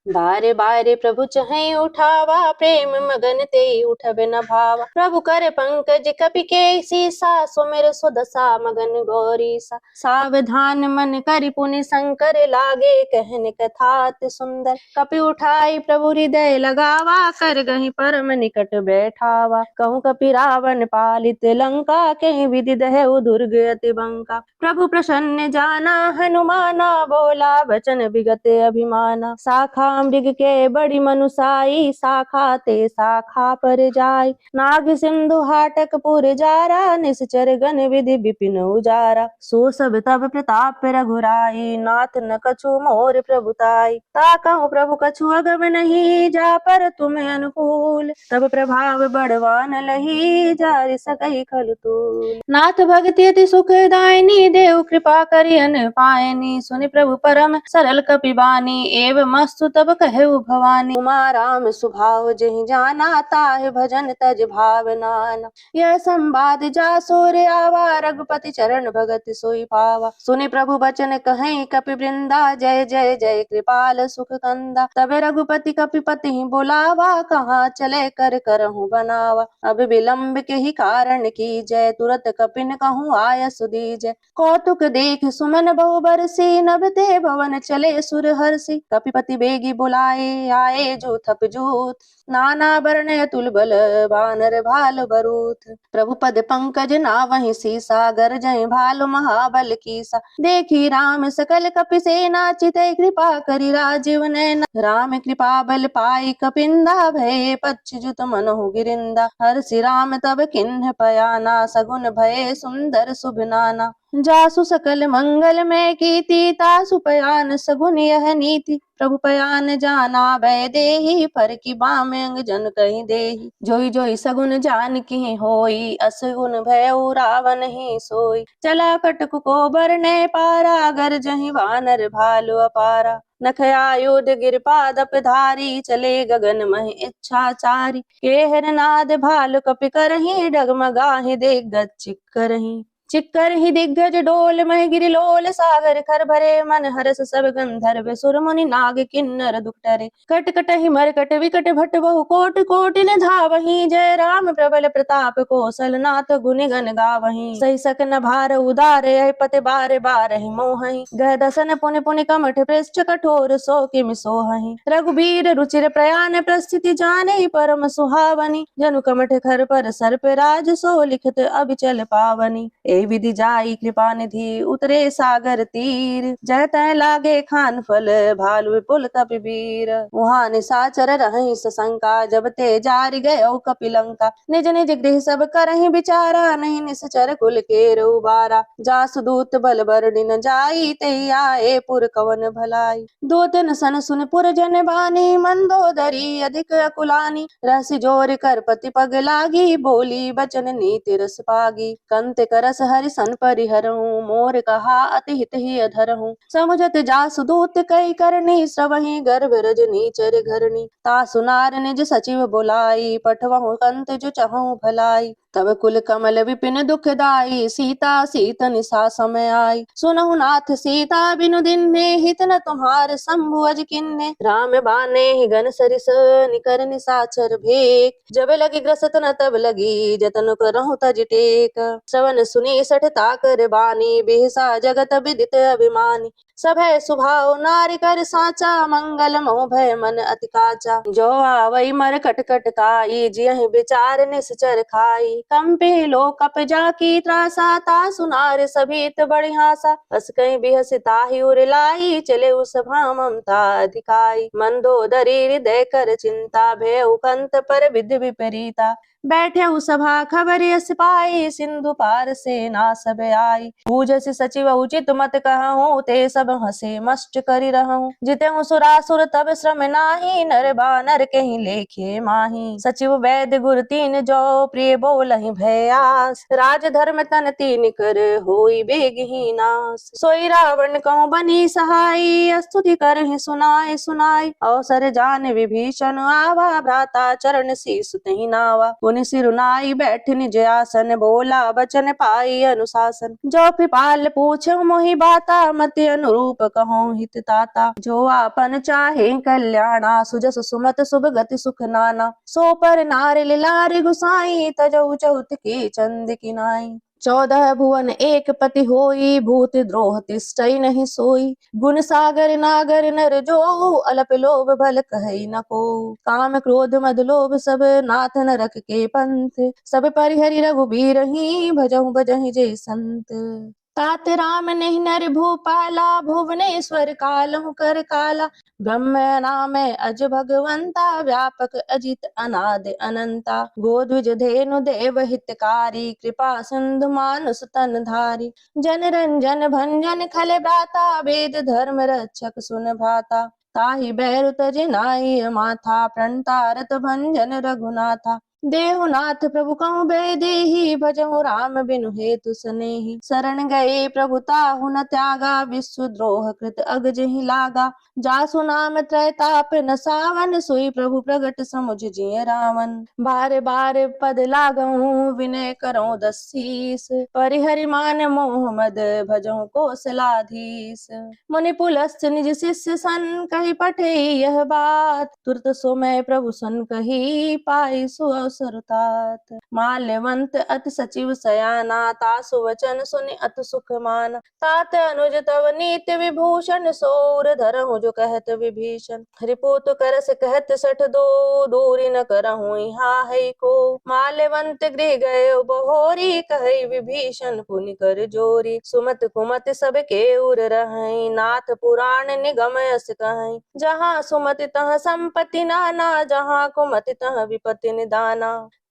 बारे बारे प्रभु चहै उठावा, प्रेम मगन ते उठब न भावा। प्रभु कर पंकज कपि के सीसा, सुमिर सुदशा मगन गौरीसा। सावधान मन करि पुनि शंकर लागे, कहन कथा अति सुंदर। कपि उठाई प्रभु हृदय लगावा, कर गहि परम निकट बैठावा। कहूँ कपि रावण पालित लंका, कहीं विधि दहउ दुर्ग अति बंका। प्रभु प्रसन्न जाना हनुमाना, बोला बचन विगत अभिमाना। शाखा मृग के बड़ी मनुसाई, शाखा ते शाखा पर जाय। नाग सिंधु हाटक पुर जारा, निश्चर गण विधि विपिन उजारा। सो सब तब प्रताप रघुराई, नाथ न कछु मोर प्रभुताई। ताकहु प्रभु कछु अगम नहीं, जा पर तुम अनुकूल। तब प्रभाव बड़वान लही, जारि सकहि खल तूल। नाथ भगति अति सुखदायिनी, देव कृपा करि अन पायनी। सुनि प्रभु परम सरल कपि बानी, एव मस्तु तब कहु भवानी। उमा राम सुभाव जहि जाना, ताहि भजन तज भावनाना। यह संवाद जासुर आवा, रघुपति चरण भगत सोई पावा। सुनि प्रभु बचन कहीं कपि वृंदा, जय जय जय कृपाल सुख कंदा। तब रघुपति कपिपति बुलावा, कहाँ चले कर करहूँ बनावा। अब विलंब के ही कारण की जय, तुरत कपिन कहूँ आय सुदीजय। कौतुक देख सुमन बहु बरसी, नभ ते भवन चले सुर हर्षि। कपिपति बेगी बुलाए, आए जो थप जूथ। नाना वर्ण अतुल बल, बानर भाल बरूथ। प्रभु पद पंकज नावहि सीसा, गरजहि भालु महाबल कीसा। देखी राम सकल कपि सेना, चितै कृपा करि राजीव नैना। राम कृपा बल पाई कपिंदा, भये पच्युत मनहु गिरिंदा। हर्षि राम तब किन्ह पयाना, सगुन भये सुंदर शुभ नाना। जासु सकल मंगल में कीर्ति, तासु पयान सगुन यह नीति। प्रभु पयान जाना भय देहि, पर की बाम अंग जन कहि देहि। जोई जोई सगुन जान की होई, असगुन भयउ रावण ही सोई। चला कटक को बरने पारा, गरजहि वानर भालु अपारा। नख आयुध गिरपादप धारी, चले गगन मह इच्छाचारी। केहर नाद भालु कपि करहि, डगमगाहि दिग्गज चिक्करहि। चिक्कर ही दिग्गज डोल मह गिरिलोल, सागर खर भरे मन हरस सब गंधर्व। सुर मुनि नाग किन्नर दुख टरे, कट कट ही मरकट विकट भट बहु कोट। कोटि न धावहि, जय राम प्रबल प्रताप, कौशल नाथ गुनि गण गावहि। सही सक न भार उदारे, पति बार बारहि मोहहि। गह दसन पुनि पुनि कमठ पृष्ठ, कठोर सो किमि सोहहि। रघुबीर रुचिर प्रयाण प्रस्थिति, जाने परम सुहावनी। जनु कमठ खर पर सर्प राज, सो लिखत अबिचल पावनी। ए विधि जाई कृपा निधि, उतरे सागर तीर। जय तय लागे खान फल, भालु विपुल कपिवीर। वहाँ निशाचर रहि सशंका, जब ते जारि गयो कपिलंका। निज निज गृह सब करहि विचारा, नहीं निश्चर कुल केर उबारा। जासु दूत बल बरनि न जाई, ते आए पुर कवन भलाई। दूतन सन सुन पुर जन बानी, मंदोदरी अधिक अकुलानी। रहसि जोर कर पति पग लागी, बोली बचन नीति रस पागी। कंत करस हरि सन परिहरहूँ, मोर कहा अति हित ही अधरहूँ। समुझत जासु दूत कई करनी, श्रवहि गर्भ रजनी चर घरनी। तासु नार निज सचिव बुलाई, पठवहु कंत जो चहु भलाई। तब कुल कमल विपिन दुखदाई, सीता सीत निशा समय आई। सुनहु नाथ सीता बिनु दिन्हे, हित न तुम्हार शंभु अज किन्हे। राम बाने ही गन सरिस, निकर निशाचर भेक। जब लगी ग्रसत न तब लगी, जतन करहु तज टेक। श्रवण सुनी सठता कर बानी, बिहसा जगत विदित अभिमानी। सभय सुभाव नारि कर साचा, मंगल मोह भय मन अति काचा। जो आवई मर कट कट काई, जियहि विचार निश्चर खाई। कंपे लो कप जाकी त्रासा, तासु नार सभीत बड़ी हासा। अस कहीं बिहसि ताहि उर लाई, चले उस सभा ममता अधिकाई। मंदोदरी हृदय कर चिंता, भयउ कंत पर विधि विपरीता। बैठे सभा खबर यस पाई, सिंधु पार सेना सब आई। बूझसि सचिव उचित मत कहूँ, ते सब हंसे मस्ट करि रहूँ। जितेहु सुरासुर तब श्रम नाही, नर बानर कहीं लेखे माही। सचिव वैद्य गुर तीन जो, प्रिय बोलहि भयास। राज धर्म तन तीन कर, होई बेगहि नास। सोई रावण कहूँ बनी सहाई, स्तुति करहि सुनाय सुनाय। अवसर जान विभीषण आवा, भ्राता चरण शीस तहि नावा। पुनि सिरुनाई बैठ निज आसन, बोला बचन पाई अनुशासन। जो कृपाल पूछे मोहि बाता, मति अनुरूप रूप कहूँ हित ताता। जो आपन चाहे कल्याणा, सुजस सुमत शुभ गति सुख नाना। सो पर नार लार गुसाई, तजऊ चौथ के चंद की नाई। 14 भुवन एक पति होई, भूत द्रोह तिष्ठई नहीं सोई। गुण सागर नागर नर जो, अलप लोभ भल कहई न को। काम क्रोध मद लोभ सब, नाथ नरक के पंथ। सब परिहरि रघुबीरहि, भजहु भजहि जय संत। तात राम नहीं नर भूपाला, भुवनेश्वर कालहु कर काला। ब्रह्म नाम अज भगवंता, व्यापक अजित अनादि अनंता। गोद्विज धेनु देव हितकारी, कृपा सिंधु मानुष तन धारी। जन रंजन भंजन खल भ्राता, वेद धर्म रक्षक सुन भ्राता। ताहि बैरु तज नाई माथा, प्रणतारत भंजन रघुनाथा। देहुनाथ प्रभु कहूँ बे देहि, भजहु राम बिनु हेतु सनेहि। शरण गए प्रभु ताहु न त्यागा, विश्व द्रोह कृत अगजहि लागा। जासु नाम त्रैताप न सावन, सोई प्रभु प्रगट समुझ जिय रावण। बार बार पद लागहूँ, विनय करऊँ दसीस। परिहरि मान मोह मद, भजहु कौशलाधीश। मुनि पुलस्त निज शिष्य सन, कहि पठे यह बात। तुरत सो मैं प्रभु सन कही, पाई सु अवसर तात। माल्यवंत अति सचिव सयाना, तासु वचन सुनि अति सुख माना। तात अनुज तव नीति विभूषण, सौर धरहु जो कहत विभीषण। हरिपुत करस कहत सठ दो, दूरी न करहु यहाँ है को। माल्यवंत गृह गए बहोरी, कहि विभीषण पुनि कर जोरी। सुमत कुमत सब के उर रहै, नाथ पुराण निगम यस कहै। जहाँ सुमति तहाँ संपत्ति नाना, जहाँ कुमति तहाँ विपत्ति निदाना।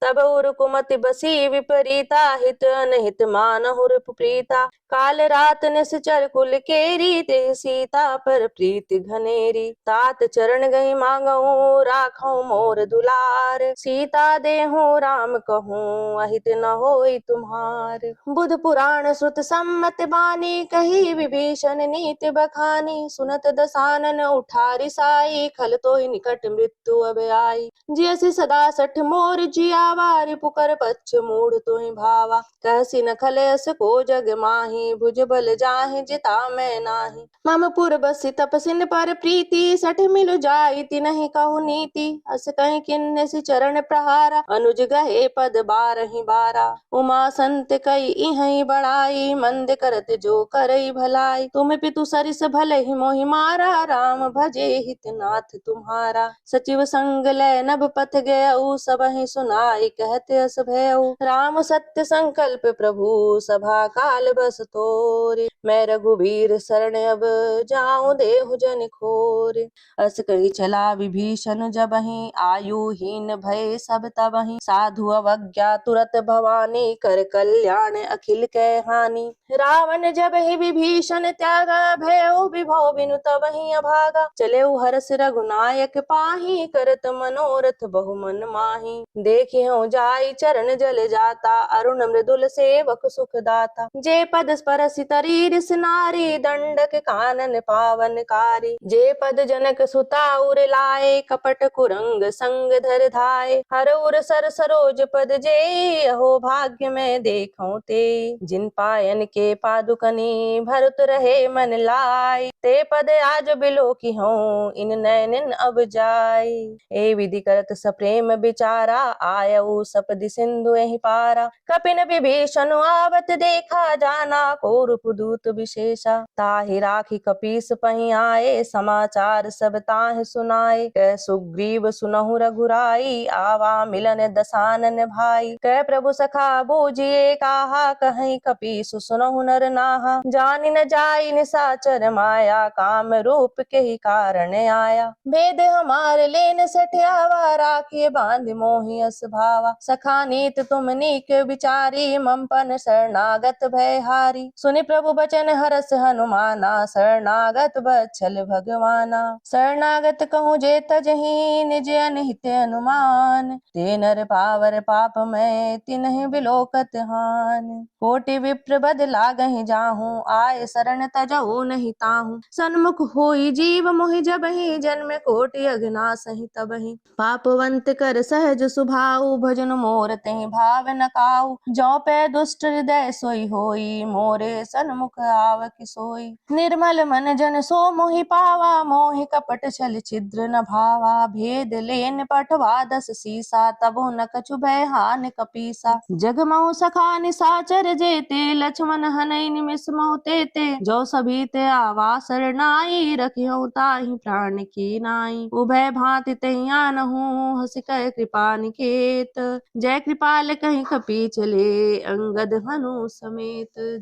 तब उर कुमति बसी विपरीता, हित अनहित मानहु प्रीता। काल रात निश्चर कुल केरी, ते सीता पर प्रीति घनेरी। तात चरण गई मांगहु, राखहु मोर दुलार। सीता देहु राम कहूँ, अहित न होई तुम्हार। बुध पुराण श्रुत सम्मत बानी, कही विभीषण नीति बखानी। सुनत दसानन उठारी साई, खल तोहि निकट मृत्यु अब आई। जियसि सदा सठ मोर जियावा, रिपुकर पच्छ मूढ़ तोहि भावा। कहसी न खलयस को जग माही, भुज बल जाहि जिता मैं नाही। मम पुर बसी तपसिन पर प्रीति, सठ मिलु जाई तिनहि कहु नीति। अस कहि किन्नसि चरण प्रहारा, अनुज गहे पद बारहि बारा। उमा संत कई इहहि बड़ाई, मंद करत जो करई भलाई। तुम पितु सरिस भलहि मोहि मारा, राम भजे हित नाथ तुम्हारा। सचिव संग लय नभ पथ गयऊ, सबहि सुनाई कहत अस भयऊ। राम सत्य संकल्प प्रभु, सभा काल बस तोरे। मैं रघुबीर शरण अब जाऊं, देहु जन खोरे। अस कही चला विभीषण जबहि, आयुहीन भय सब तबहि। साधु अवज्ञा तुरत भवानी, कर कल्याण अखिल कै हानि। रावण जब ही विभीषण त्यागा, भयउ विभव बिनु तबहि अभागा। चले हरष रघुनायक पाही, करत मनोरथ बहु मन माही। देखि हूँ जाई चरण जल जाता, अरुण मृदुल सेवक सुख दाता। जे पद स्पर्शि तरी रिस नारी, दंडक कानन पावन कारी। जे पद जनक सुता उर लाए, कपट कुरंग संग धर धाये। हर उर सर सरोज पद जे, अहो भाग्य में देखऊं ते। जिन पायन के पादुकनी, भरत रहे मन लाई। ते पद आज बिलोकी हूँ, इन नैनिन अब जाई। ए विधि करत सप्रेम विचारा, आयऊ सपदि सिंधु एहि पारा। कपिन विभीषण आवत देखा, जाना को रूप दूत विशेषा। ताहि राखी कपीस पहि आए, समाचार सब ताहि सुनाए। कै सुग्रीव सुनहु रघुराई, आवा मिलन दसानन भाई। कै प्रभु सखा बूझिए काहा, कहीं कपीस सुनहु नर नाहा। जानि न जाई निशाचर माया, काम रूप के ही कारण आया। भेद हमार लेन सठियावा, राखिए बांध मोहि अस भावा। सखा नीत तुम नीक विचारी, ममपन शरणागत भयहारी। सुनि प्रभु बचन हरस हनुमाना, शरणागत बच्छल भगवाना। शरणागत कहूँ जे तजहि, निज अनहित अनुमान। ते नर पावर पाप में, तिन्हि बिलोकत हानि। कोटि विप्र बद लागहि जाहूँ, आय शरण तजहु नहीं ताहूँ। सन्मुख होई जीव मोहि जबहि, जन्म कोटि अघनासहि तबहि। पापवंत कर सहज सुभाऊ, प्रभु भजन मोर तेहि भाव न काऊ, जो पे दुष्ट हृदय सोई होई, मोरे सन्मुख आव कि सोई। निर्मल मन जन सो मोहि पावा, मोहि कपट छल छिद्र न भावा। भेद लेन पठवा दस सीसा, तबो न कछु भय हानि कपीसा। जग महु सखा निसाचर जेते, लक्ष्मण हनई निमिष महु तेते। जो सभी ते आवा सरनाई, रखिहउ ताहि प्राण की नाई। उभय भांति तहि आनहु, हँसि कह कृपा निकेत। जय कृपाल कहि कपी चले, अंगद हनु समेत।